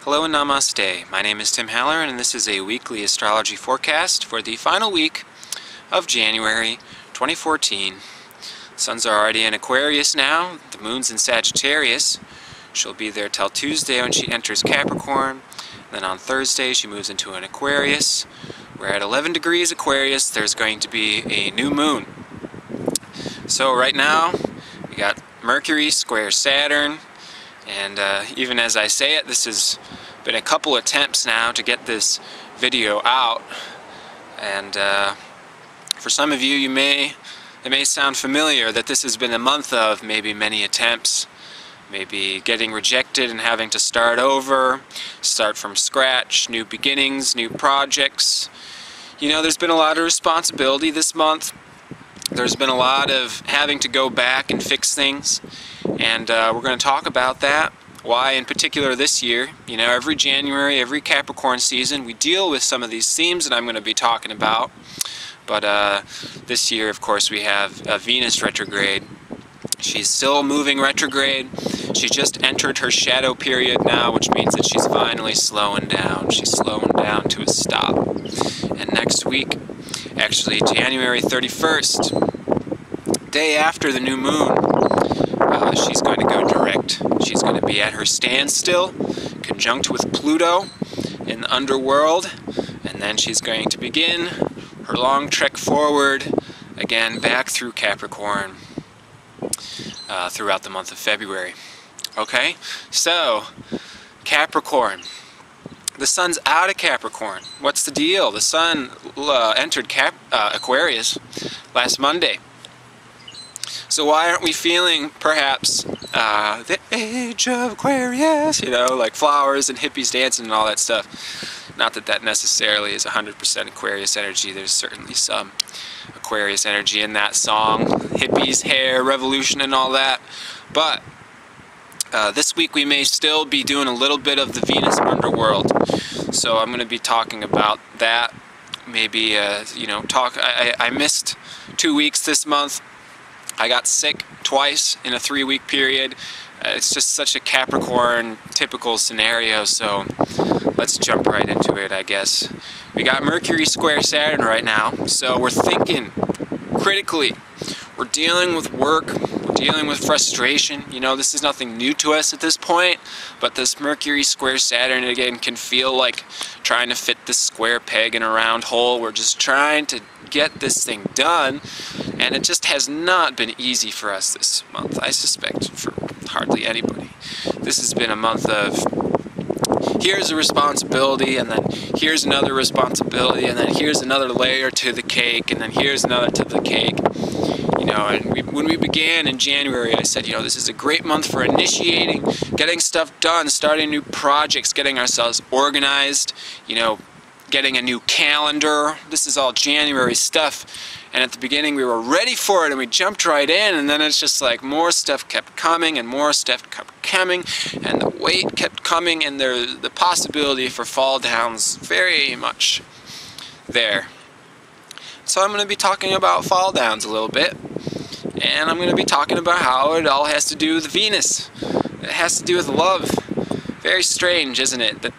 Hello and namaste. My name is Tim Haller and this is a weekly astrology forecast for the final week of January 2014. Suns are already in Aquarius now, the moon's in Sagittarius. She'll be there till Tuesday when she enters Capricorn. Then on Thursday she moves into an Aquarius. We're at 11 degrees Aquarius. There's going to be a new moon. So right now we got Mercury square Saturn. And even as I say it, this has been a couple attempts now to get this video out. And for some of you, it may sound familiar that this has been a month of maybe many attempts, maybe getting rejected and having to start over, start from scratch, new beginnings, new projects. You know, there's been a lot of responsibility this month. There's been a lot of having to go back and fix things. And we're going to talk about that, why in particular this year. You know, every January, every Capricorn season, we deal with some of these themes that I'm going to be talking about. But this year, of course, we have Venus retrograde. She's still moving retrograde. She just entered her shadow period now, which means that she's finally slowing down. She's slowing down to a stop. And next week, actually January 31st, day after the new moon, she's going to go direct. She's going to be at her standstill, conjunct with Pluto in the underworld, and then she's going to begin her long trek forward, again back through Capricorn, throughout the month of February. Okay, so Capricorn. The sun's out of Capricorn. What's the deal? The sun entered Aquarius last Monday. So why aren't we feeling, perhaps, the age of Aquarius? You know, like flowers and hippies dancing and all that stuff. Not that that necessarily is 100% Aquarius energy. There's certainly some Aquarius energy in that song. Hippies, hair, revolution, and all that. But this week we may still be doing a little bit of the Venus underworld. So I'm going to be talking about that. Maybe, you know, I missed 2 weeks this month. I got sick twice in a 3-week period. It's just such a Capricorn typical scenario, so let's jump right into it, I guess. We got Mercury square Saturn right now, so we're thinking critically. We're dealing with work, we're dealing with frustration. You know, this is nothing new to us at this point, but this Mercury square Saturn again can feel like trying to fit this square peg in a round hole. We're just trying to get this thing done, and it just has not been easy for us this month, I suspect, for hardly anybody. This has been a month of here's a responsibility, and then here's another responsibility, and then here's another layer to the cake, and then here's another to the cake. You know, and when we began in January, I said, you know, this is a great month for initiating, getting stuff done, starting new projects, getting ourselves organized, you know, getting a new calendar. This is all January stuff. And at the beginning we were ready for it and we jumped right in, and then it's just like more stuff kept coming and more stuff kept coming, and the weight kept coming, and the possibility for fall downs very much there. So I'm going to be talking about fall downs a little bit, and I'm going to be talking about how it all has to do with Venus. It has to do with love. Very strange, isn't it, that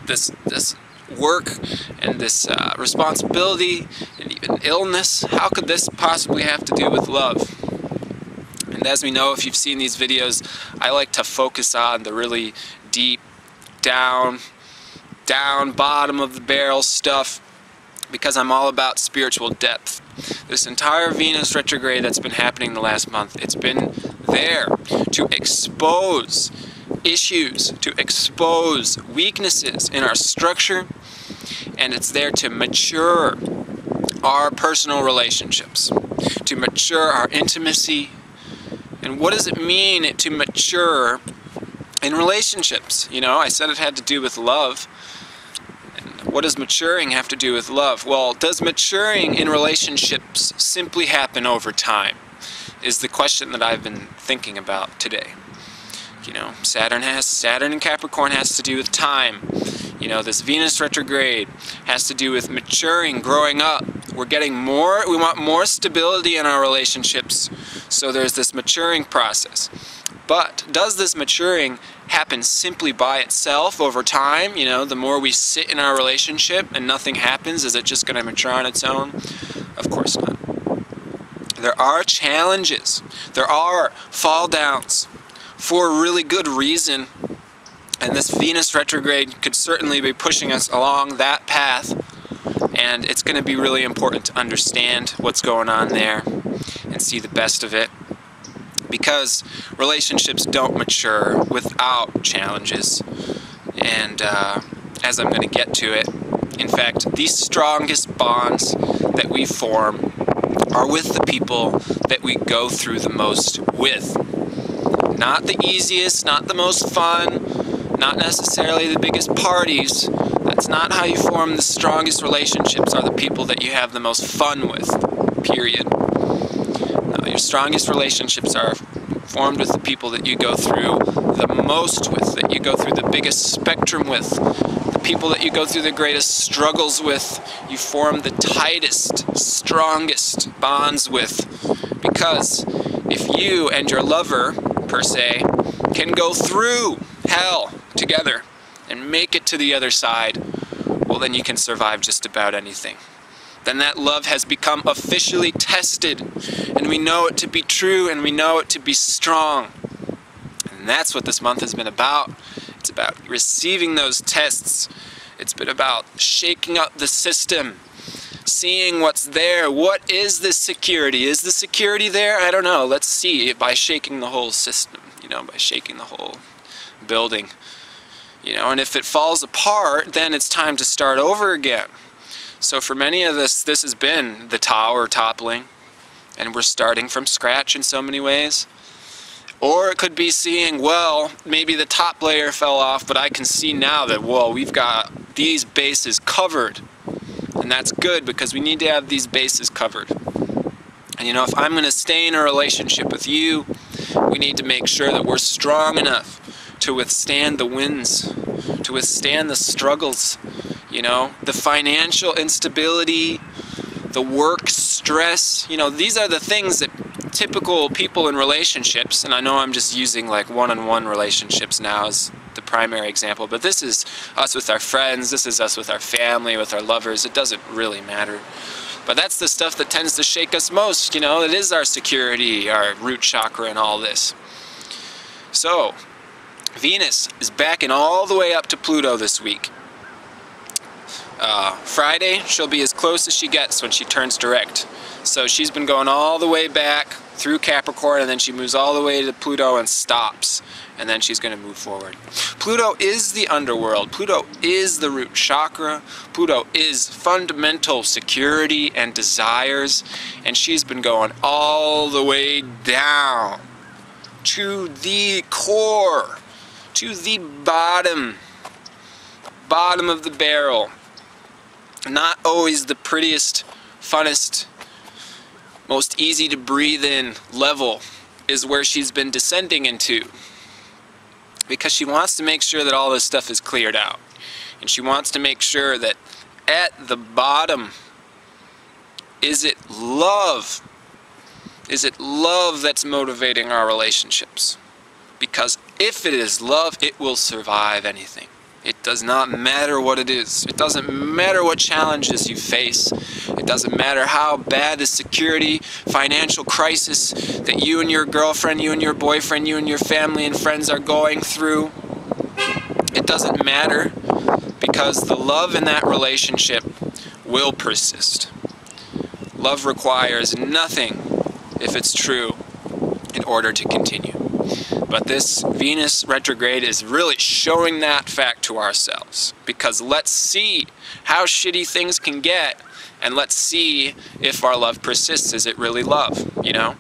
this work and this responsibility and even illness, how could this possibly have to do with love? And as we know, if you've seen these videos, I like to focus on the really deep, down, bottom of the barrel stuff, because I'm all about spiritual depth. This entire Venus retrograde that's been happening the last month, it's been there to expose issues, to expose weaknesses in our structure, and it's there to mature our personal relationships, to mature our intimacy. And what does it mean to mature in relationships? You know, I said it had to do with love. What does maturing have to do with love? Well, does maturing in relationships simply happen over time? Is the question that I've been thinking about today. You know, Saturn and Capricorn has to do with time. You know, this Venus retrograde has to do with maturing, growing up. We're getting more, we want more stability in our relationships, so there's this maturing process. But does this maturing happen simply by itself over time? You know, the more we sit in our relationship and nothing happens, is it just going to mature on its own? Of course not. There are challenges. There are fall downs for a really good reason. And this Venus retrograde could certainly be pushing us along that path. And it's going to be really important to understand what's going on there and see the best of it. Because relationships don't mature without challenges. And as I'm going to get to it, in fact, the strongest bonds that we form are with the people that we go through the most with. Not the easiest, not the most fun, not necessarily the biggest parties. That's not how you form the strongest relationships, are the people that you have the most fun with, period. No, your strongest relationships are formed with the people that you go through the most with, that you go through the biggest spectrum with, the people that you go through the greatest struggles with, you form the tightest, strongest bonds with. Because if you and your lover, per se, can go through hell together and make it to the other side, well, then you can survive just about anything. Then that love has become officially tested, and we know it to be true, and we know it to be strong. And that's what this month has been about. It's about receiving those tests. It's been about shaking up the system, seeing what's there. What is this security? Is the security there? I don't know. Let's see by shaking the whole system, you know, by shaking the whole building. You know, and if it falls apart, then it's time to start over again. So for many of us, this has been the tower toppling, and we're starting from scratch in so many ways. Or it could be seeing, well, maybe the top layer fell off, but I can see now that, whoa, we've got these bases covered. And that's good, because we need to have these bases covered. And you know, if I'm going to stay in a relationship with you, we need to make sure that we're strong enough to withstand the winds, to withstand the struggles, you know, the financial instability, the work stress. You know, these are the things that typical people in relationships, and I know I'm just using like one-on-one relationships now as the primary example, but this is us with our friends, this is us with our family, with our lovers. It doesn't really matter. But that's the stuff that tends to shake us most, you know. It is our security, our root chakra, and all this. So Venus is backing all the way up to Pluto this week. Friday, she'll be as close as she gets when she turns direct. So she's been going all the way back through Capricorn, and then she moves all the way to Pluto and stops. And then she's going to move forward. Pluto is the underworld. Pluto is the root chakra. Pluto is fundamental security and desires. And she's been going all the way down to the core, to the bottom of the barrel. Not always the prettiest, funnest, most easy to breathe in level is where she's been descending into. Because she wants to make sure that all this stuff is cleared out. And she wants to make sure that at the bottom, is it love? Is it love that's motivating our relationships? Because if it is love, it will survive anything. It does not matter what it is. It doesn't matter what challenges you face. It doesn't matter how bad the security, financial crisis that you and your girlfriend, you and your boyfriend, you and your family and friends are going through. It doesn't matter, because the love in that relationship will persist. Love requires nothing, if it's true, in order to continue. But this Venus retrograde is really showing that fact to ourselves. Because let's see how shitty things can get, and let's see if our love persists. Is it really love, you know?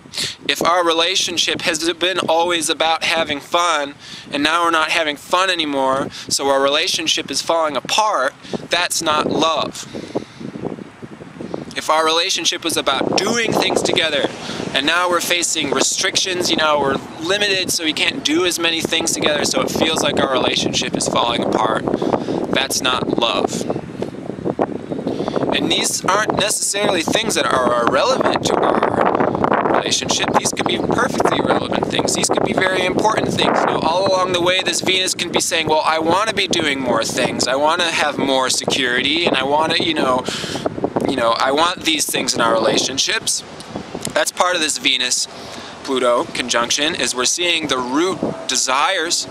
If our relationship has been always about having fun, and now we're not having fun anymore, so our relationship is falling apart, that's not love. If our relationship was about doing things together, and now we're facing restrictions, you know, we're limited, so we can't do as many things together, so it feels like our relationship is falling apart, that's not love. And these aren't necessarily things that are irrelevant to our relationship. These could be perfectly relevant things. things. These could be very important things. You know, all along the way, this Venus can be saying, well, I want to be doing more things. I want to have more security, and I want to, I want these things in our relationships. That's part of this Venus-Pluto conjunction, is we're seeing the root desires.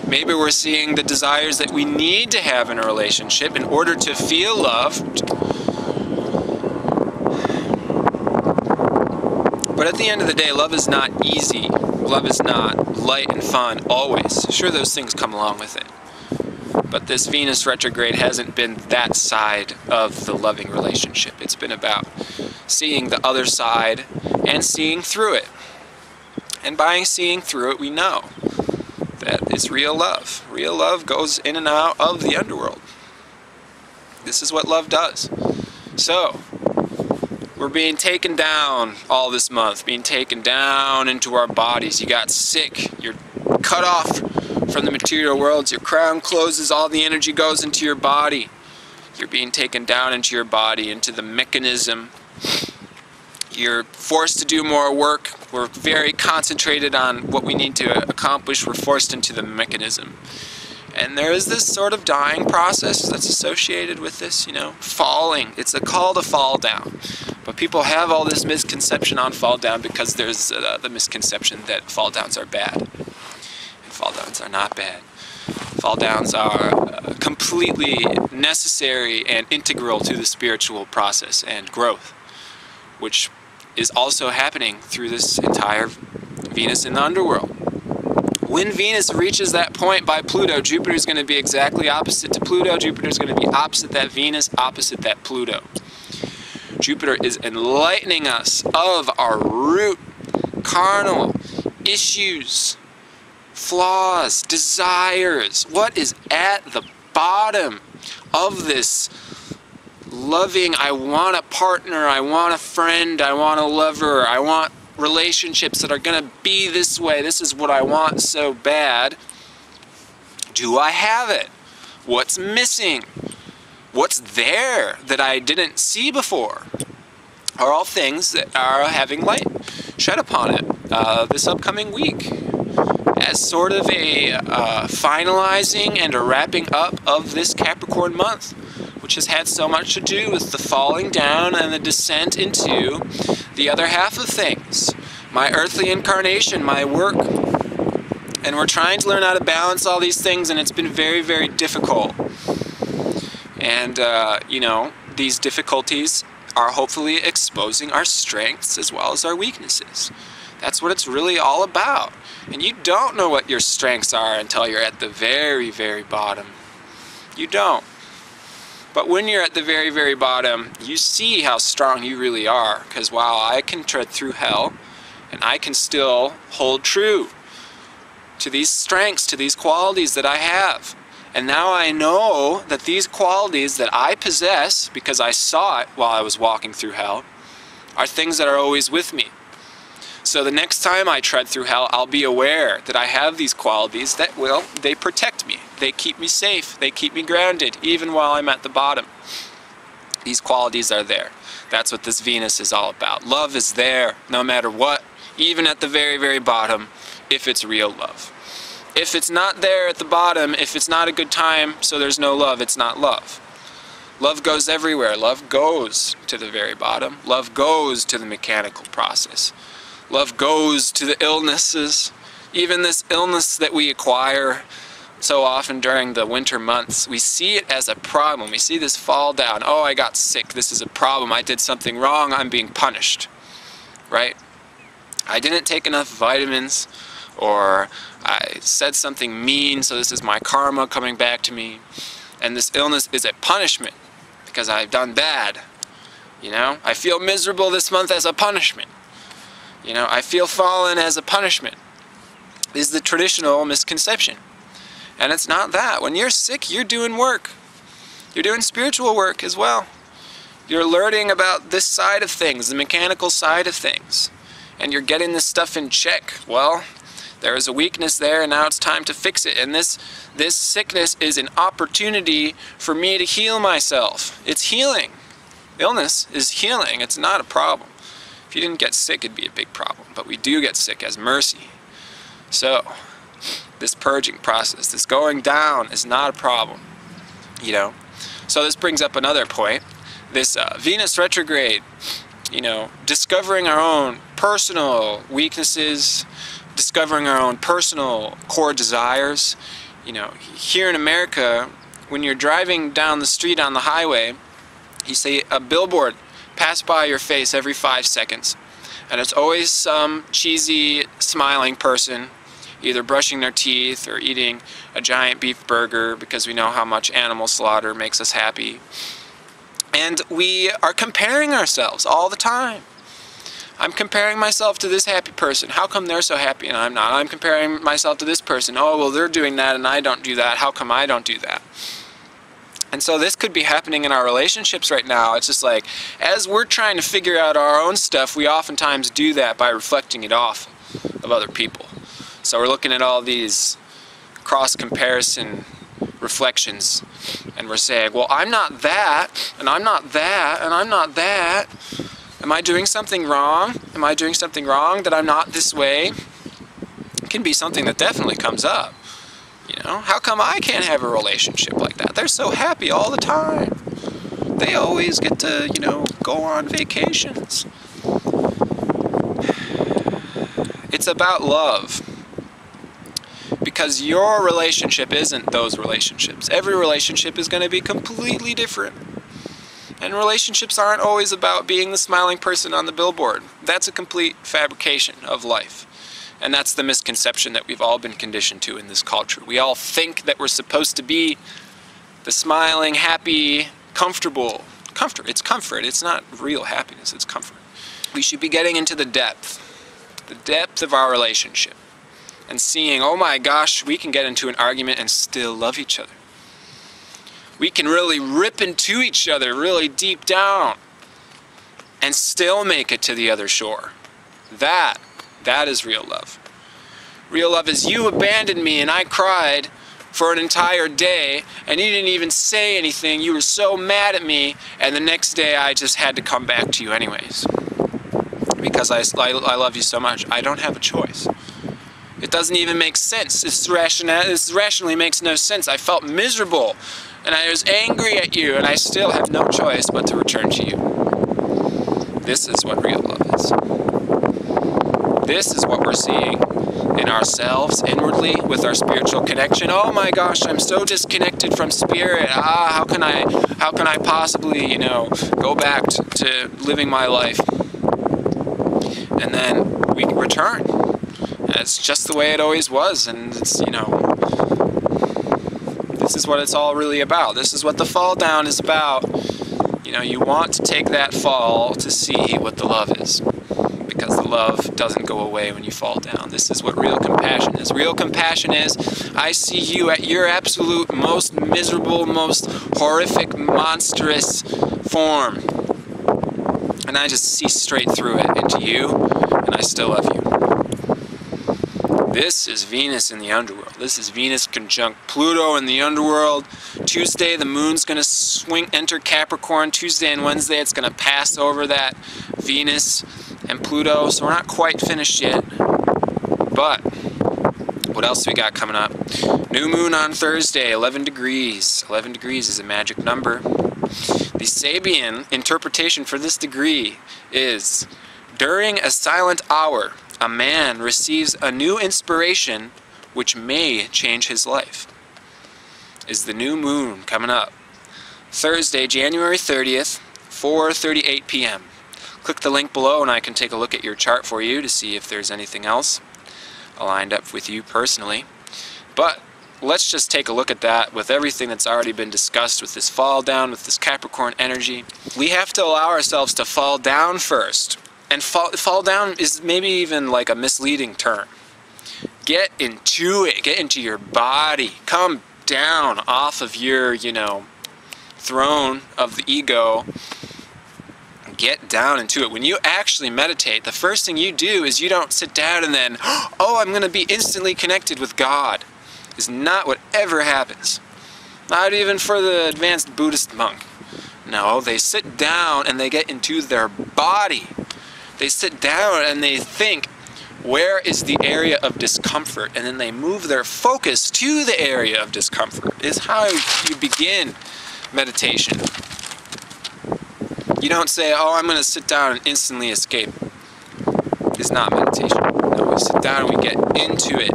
Maybe we're seeing the desires that we need to have in a relationship in order to feel loved. But at the end of the day, love is not easy. Love is not light and fun always. Sure, those things come along with it. But this Venus retrograde hasn't been that side of the loving relationship. It's been about seeing the other side and seeing through it. And by seeing through it, we know that it's real love. Real love goes in and out of the underworld. This is what love does. So, we're being taken down all this month, being taken down into our bodies. You got sick, you're cut off from the material worlds, your crown closes, all the energy goes into your body. You're being taken down into your body, into the mechanism. You're forced to do more work. We're very concentrated on what we need to accomplish. We're forced into the mechanism. And there is this sort of dying process that's associated with this, falling. It's a call to fall down. But people have all this misconception on fall down because there's the misconception that fall downs are bad. And fall downs are not bad. Fall downs are completely necessary and integral to the spiritual process and growth, which is also happening through this entire Venus in the underworld. When Venus reaches that point by Pluto, Jupiter is going to be exactly opposite to Pluto. Jupiter is going to be opposite that Venus, opposite that Pluto. Jupiter is enlightening us of our root carnal issues, flaws, desires. What is at the bottom of this loving, I want a partner, I want a friend, I want a lover, I want relationships that are going to be this way. This is what I want so bad. Do I have it? What's missing? What's there that I didn't see before? Are all things that are having light shed upon it this upcoming week as sort of a finalizing and a wrapping up of this Capricorn month, which has had so much to do with the falling down and the descent into the other half of things. My earthly incarnation, my work. And we're trying to learn how to balance all these things, and it's been very, very difficult. And, these difficulties are hopefully exposing our strengths as well as our weaknesses. That's what it's really all about. And you don't know what your strengths are until you're at the very, very bottom. You don't. But when you're at the very, very bottom, you see how strong you really are. Because wow, I can tread through hell, and I can still hold true to these strengths, to these qualities that I have. And now I know that these qualities that I possess, because I saw it while I was walking through hell, are things that are always with me. So the next time I tread through hell, I'll be aware that I have these qualities that, they protect me. They keep me safe. They keep me grounded, even while I'm at the bottom. These qualities are there. That's what this Venus is all about. Love is there, no matter what, even at the very, very bottom, if it's real love. If it's not there at the bottom, if it's not a good time, so there's no love, it's not love. Love goes everywhere. Love goes to the very bottom. Love goes to the mechanical process. Love goes to the illnesses. Even this illness that we acquire so often during the winter months, we see it as a problem. We see this fall down. Oh, I got sick. This is a problem. I did something wrong. I'm being punished. Right? I didn't take enough vitamins, or I said something mean, so this is my karma coming back to me. And this illness is a punishment because I've done bad. I feel miserable this month as a punishment. I feel fallen as a punishment. Is the traditional misconception. And it's not that. When you're sick, you're doing work. You're doing spiritual work as well. You're learning about this side of things, the mechanical side of things. And you're getting this stuff in check. Well, there is a weakness there, and now it's time to fix it. And this sickness is an opportunity for me to heal myself. It's healing. Illness is healing. It's not a problem. If you didn't get sick, it'd be a big problem. But we do get sick as mercy. So, this purging process, this going down is not a problem, you know. So this brings up another point. This Venus retrograde, you know, discovering our own personal weaknesses, discovering our own personal core desires. You know, here in America, when you're driving down the street on the highway, you see a billboard pass by your face every 5 seconds. And it's always some cheesy, smiling person, either brushing their teeth or eating a giant beef burger, because we know how much animal slaughter makes us happy. And we are comparing ourselves all the time. I'm comparing myself to this happy person. How come they're so happy and I'm not? I'm comparing myself to this person. Oh, well, they're doing that and I don't do that. How come I don't do that? And so this could be happening in our relationships right now. It's just like, as we're trying to figure out our own stuff, we oftentimes do that by reflecting it off of other people. So we're looking at all these cross-comparison reflections, and we're saying, well, I'm not that, and I'm not that, and I'm not that. Am I doing something wrong? Am I doing something wrong that I'm not this way? It can be something that definitely comes up. You know, how come I can't have a relationship like that? They're so happy all the time. They always get to, you know, go on vacations. It's about love. Because your relationship isn't those relationships. Every relationship is going to be completely different. And relationships aren't always about being the smiling person on the billboard. That's a complete fabrication of life. And that's the misconception that we've all been conditioned to in this culture. We all think that we're supposed to be the smiling, happy, comfortable. Comfort. It's comfort. It's not real happiness. It's comfort. We should be getting into the depth of our relationship. And seeing, oh my gosh, we can get into an argument and still love each other. We can really rip into each other really deep down and still make it to the other shore. That is real love. Real love is you abandoned me and I cried for an entire day and you didn't even say anything. You were so mad at me, and the next day I just had to come back to you anyways. Because I love you so much. I don't have a choice. It doesn't even make sense. This rationally makes no sense. I felt miserable, and I was angry at you, and I still have no choice but to return to you. This is what real love is. This is what we're seeing in ourselves inwardly with our spiritual connection. Oh my gosh, I'm so disconnected from spirit. How can I possibly, you know, go back to living my life? And then we return. It's just the way it always was, and it's, you know, this is what it's all really about. This is what the fall down is about. You know, you want to take that fall to see what the love is, because the love doesn't go away when you fall down. This is what real compassion is. Real compassion is, I see you at your absolute most miserable, most horrific, monstrous form, and I just see straight through it into you, and I still love you. This is Venus in the underworld. This is Venus conjunct Pluto in the underworld. Tuesday, the moon's going to enter Capricorn. Tuesday and Wednesday, it's going to pass over that Venus and Pluto. So we're not quite finished yet. But what else we got coming up? New moon on Thursday, 11 degrees. 11 degrees is a magic number. The Sabian interpretation for this degree is, during a silent hour, a man receives a new inspiration which may change his life. Is the new moon coming up. Thursday, January 30th, 4:38 p.m. Click the link below and I can take a look at your chart for you to see if there's anything else aligned up with you personally. But let's just take a look at that with everything that's already been discussed with this fall down, with this Capricorn energy. We have to allow ourselves to fall down first. And fall down is maybe even like a misleading term. Get into it. Get into your body. Come down off of your, you know, throne of the ego. Get down into it. When you actually meditate, the first thing you do is you don't sit down and then, oh, I'm going to be instantly connected with God. Is not what ever happens. Not even for the advanced Buddhist monk. No, they sit down and they get into their body. They sit down and they think, Where is the area of discomfort? And then they move their focus to the area of discomfort. Is how you begin meditation. You don't say, oh, I'm going to sit down and instantly escape. It's not meditation. No, we sit down and we get into it.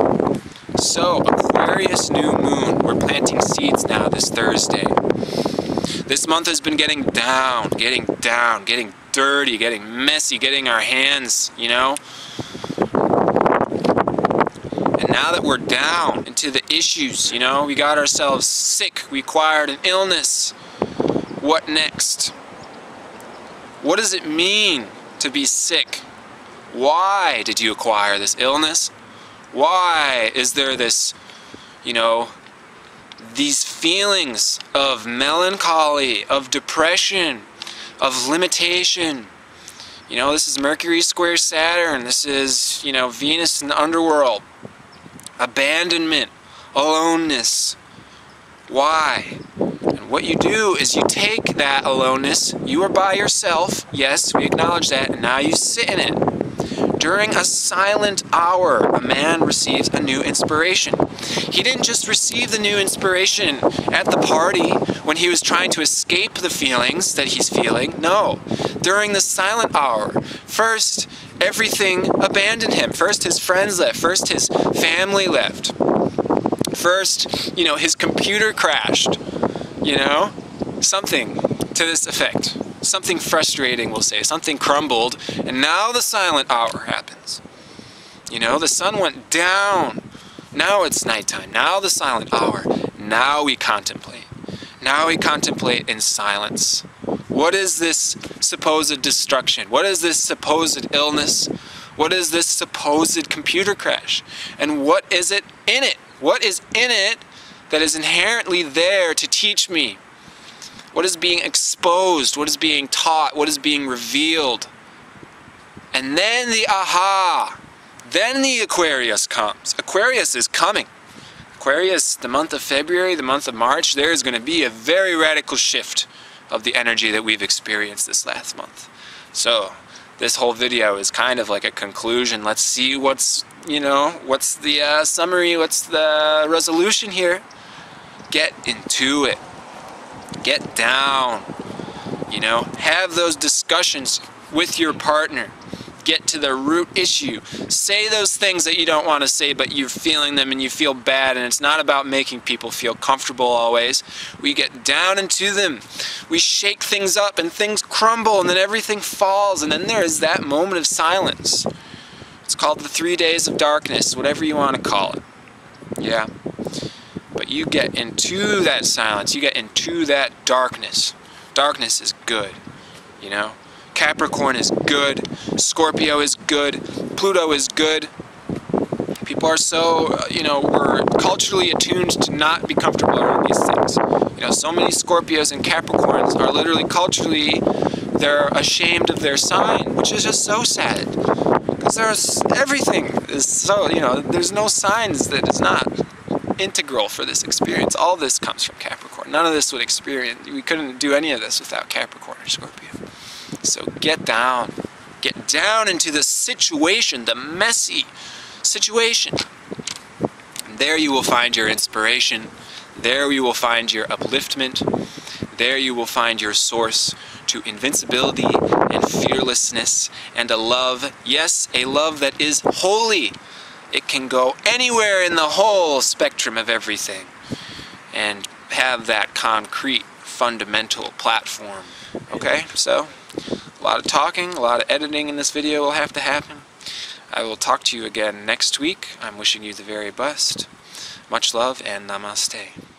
So, Aquarius new moon. We're planting seeds now this Thursday. This month has been getting down, getting dirty, getting messy, getting our hands, you know. And now that we're down into the issues, you know, we got ourselves sick, we acquired an illness. What next? What does it mean to be sick? Why did you acquire this illness? Why is there this, you know, these feelings of melancholy, of depression, of limitation? You know, this is Mercury square Saturn. This is, you know, Venus in the underworld. Abandonment, aloneness. Why? And what you do is you take that aloneness, you are by yourself, yes, we acknowledge that, and now you sit in it. During a silent hour, a man receives a new inspiration. He didn't just receive the new inspiration at the party when he was trying to escape the feelings that he's feeling. No. During the silent hour, first, everything abandoned him. First, his friends left. First, his family left. First, you know, his computer crashed. You know? Something to this effect. Something frustrating, we'll say. Something crumbled, and now the silent hour happens. You know, the sun went down. Now it's nighttime. Now the silent hour. Now we contemplate. Now we contemplate in silence. What is this supposed destruction? What is this supposed illness? What is this supposed computer crash? And what is it in it? What is in it that is inherently there to teach me? What is being exposed? What is being taught? What is being revealed? And then the aha. Then the Aquarius comes. Aquarius is coming. Aquarius, the month of February, the month of March, there is going to be a very radical shift of the energy that we've experienced this last month. So, this whole video is kind of like a conclusion. Let's see what's, you know, what's the summary, what's the resolution here. Get into it. Get down, you know, have those discussions with your partner. Get to the root issue. Say those things that you don't want to say, but you're feeling them and you feel bad, and it's not about making people feel comfortable always. We get down into them. We shake things up and things crumble and then everything falls, and then there is that moment of silence. It's called the 3 days of darkness, whatever you want to call it. Yeah. But you get into that silence, you get into that darkness. Darkness is good, you know. Capricorn is good, Scorpio is good, Pluto is good. People are so, you know, we're culturally attuned to not be comfortable around these things. You know, so many Scorpios and Capricorns are literally culturally, they're ashamed of their sign, which is just so sad. Because there's everything is so, you know, there's no signs that is not integral for this experience. All this comes from Capricorn. None of this would experience, we couldn't do any of this without Capricorn or Scorpio. So get down into the situation, the messy situation. And there you will find your inspiration. There you will find your upliftment. There you will find your source to invincibility and fearlessness and a love, yes, a love that is holy. It can go anywhere in the whole spectrum of everything and have that concrete, fundamental platform. Okay, so a lot of talking, a lot of editing in this video will have to happen. I will talk to you again next week. I'm wishing you the very best. Much love and namaste.